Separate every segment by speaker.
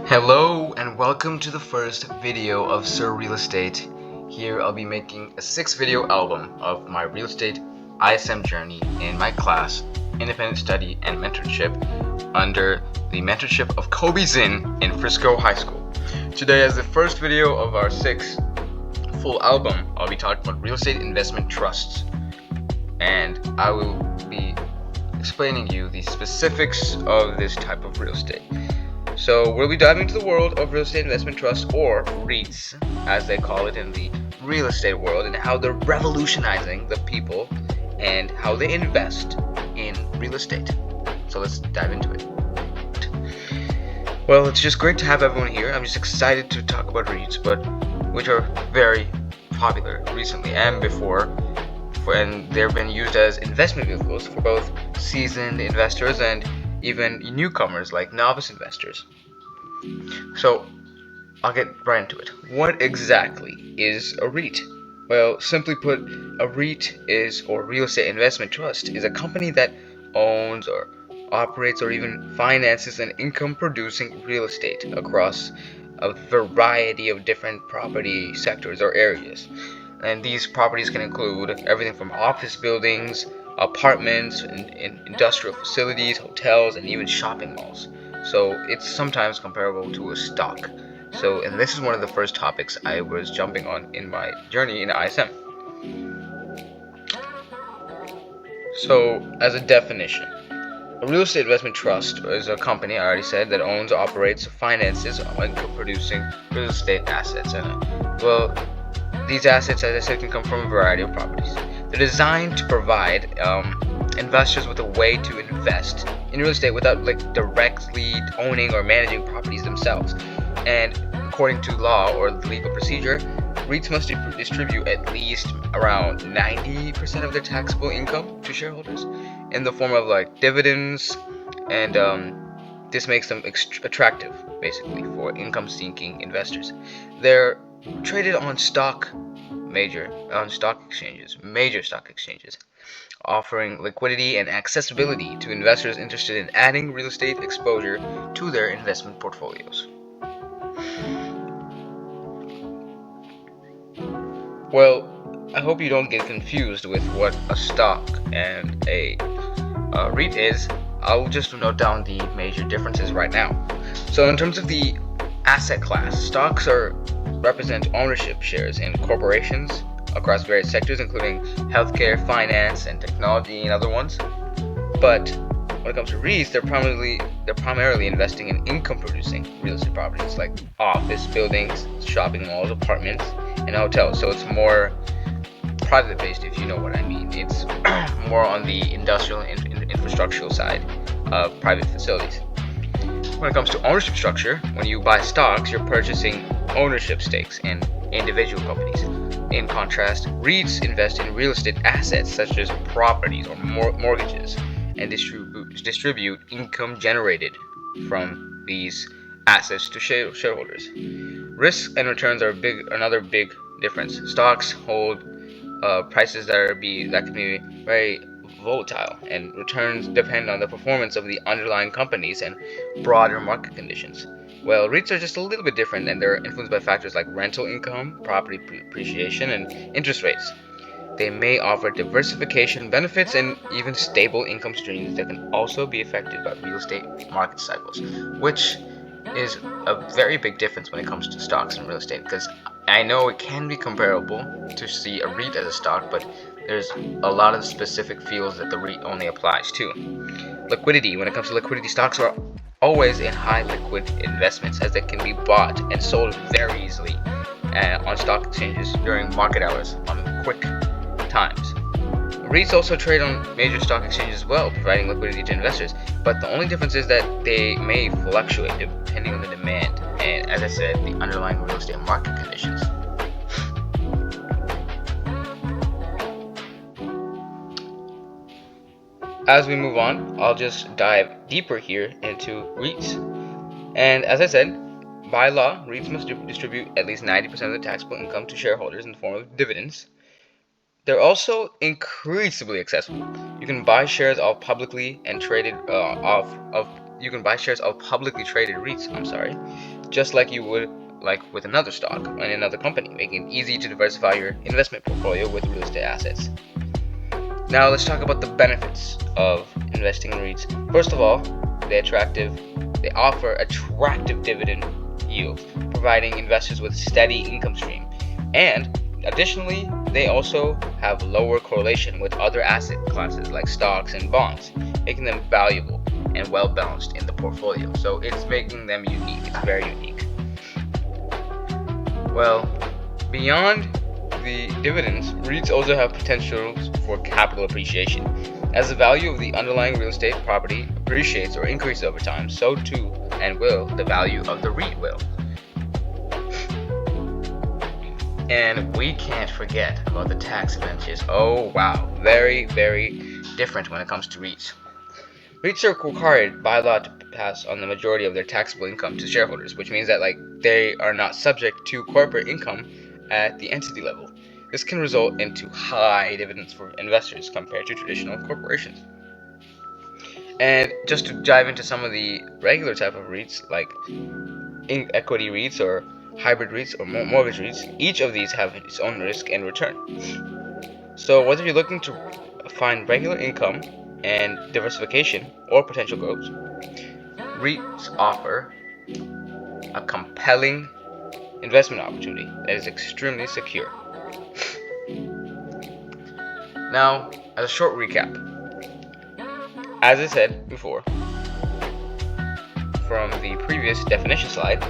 Speaker 1: Hello and welcome to the first video of Sir Real Estate. Here I'll be making a 6-video album of my real estate ISM journey in my class, Independent Study and Mentorship, under the mentorship of Kobe Zinn in Frisco High School. Today, as the first video of our 6 full album, I'll be talking about real estate investment trusts, and I will be explaining you the specifics of this type of real estate. So we'll be diving into the world of real estate investment trusts, or REITs, as they call it in the real estate world, and how they're revolutionizing the people and how they invest in real estate. So let's dive into it. Well, it's just great to have everyone here. I'm just excited to talk about REITs, which are very popular recently and before, and they've been used as investment vehicles for both seasoned investors and even newcomers like novice investors. So I'll get right into it. What exactly is a REIT? Well, simply put, a REIT or real estate investment trust, is a company that owns or operates or even finances an income-producing real estate across a variety of different property sectors or areas. And these properties can include everything from office buildings, apartments, and industrial facilities, hotels, and even shopping malls. So it's sometimes comparable to a stock. And this is one of the first topics I was jumping on in my journey in ISM. So, as a definition, a real estate investment trust is a company, I already said, that owns, operates, finances income-producing real estate assets. These assets, as I said, can come from a variety of properties. They're designed to provide investors with a way to invest in real estate without directly owning or managing properties themselves. And according to law or legal procedure, REITs must distribute at least around 90% of their taxable income to shareholders in the form of like and this makes them attractive, basically, for income-seeking investors. They're traded on major stock exchanges, offering liquidity and accessibility to investors interested in adding real estate exposure to their investment portfolios. Well, I hope you don't get confused with what a stock and a REIT is. I'll just note down the major differences right now. So in terms of the asset class, stocks represent ownership shares in corporations across various sectors, including healthcare, finance, and technology, and other ones. But when it comes to REITs, they're primarily investing in income-producing real estate properties like office buildings, shopping malls, apartments, and hotels. So it's more private-based, if you know what I mean. It's more on the industrial and infrastructural side of private facilities. When it comes to ownership structure, when you buy stocks, you're purchasing ownership stakes in individual companies. In contrast, REITs invest in real estate assets such as properties or mortgages and distribute income generated from these assets to shareholders. Risks and returns are another big difference. Stocks hold prices that can be very volatile, and returns depend on the performance of the underlying companies and broader market conditions. Well, REITs are just a little bit different, and they're influenced by factors like rental income, property appreciation, and interest rates. They may offer diversification benefits and even stable income streams that can also be affected by real estate market cycles, which is a very big difference when it comes to stocks and real estate, because I know it can be comparable to see a REIT as a stock, but there's a lot of specific fields that the REIT only applies to. Liquidity. When it comes to liquidity, stocks are always in high liquid investments, as they can be bought and sold very easily on stock exchanges during market hours on quick times. REITs also trade on major stock exchanges as well, providing liquidity to investors, but the only difference is that they may fluctuate depending on the demand and, as I said, the underlying real estate market conditions. As we move on, I'll just dive deeper here into REITs. And as I said, by law, REITs must distribute at least 90% of the taxable income to shareholders in the form of dividends. They're also increasingly accessible. You can buy shares off publicly and traded off of you can buy shares of publicly traded REITs, just like you would like with another stock in another company, making it easy to diversify your investment portfolio with real estate assets. Now let's talk about the benefits of investing in REITs. First of all, they offer attractive dividend yields, providing investors with steady income stream. And additionally, they also have lower correlation with other asset classes like stocks and bonds, making them valuable and well balanced in the portfolio. So it's making them unique. It's very unique. Well, beyond the dividends, REITs also have potentials for capital appreciation. As the value of the underlying real estate property appreciates or increases over time, so too and will the value of the REIT will. And we can't forget about the tax advantages. Oh wow, very, very different when it comes to REITs. REITs are required by law to pass on the majority of their taxable income to shareholders, which means that they are not subject to corporate income at the entity level. This can result into high dividends for investors compared to traditional corporations. And just to dive into some of the regular type of REITs, like equity REITs or hybrid REITs or mortgage REITs, each of these have its own risk and return. So whether you're looking to find regular income and diversification or potential growth, REITs offer a compelling investment opportunity that is extremely secure. Now, as a short recap, as I said before, from the previous definition slide,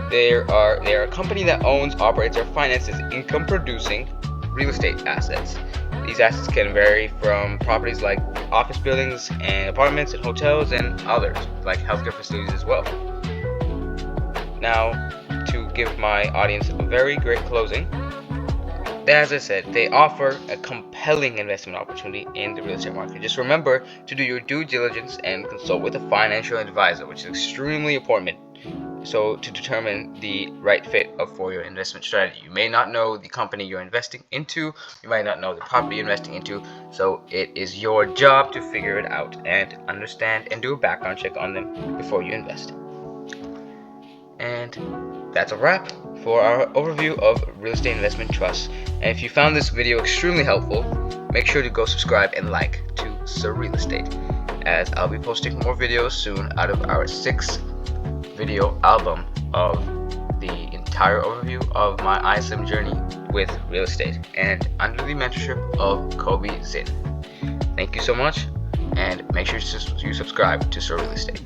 Speaker 1: they are a company that owns, operates, or finances income-producing real estate assets. These assets can vary from properties like office buildings and apartments and hotels and others, like healthcare facilities as well. Now, to give my audience a very great closing, as I said, they offer a compelling investment opportunity in the real estate market. Just remember to do your due diligence and consult with a financial advisor, which is extremely important. So to determine the right fit for your investment strategy. You may not know the company you're investing into, you might not know the property you're investing into, so it is your job to figure it out and understand and do a background check on them before you invest. And that's a wrap for our overview of real estate investment trusts. And if you found this video extremely helpful, make sure to go subscribe and like to SirRealEstate, as I'll be posting more videos soon out of our 6-video album of the entire overview of my ISM journey with real estate and under the mentorship of Kobe Zinn. Thank you so much, and make sure you subscribe to SirRealEstate.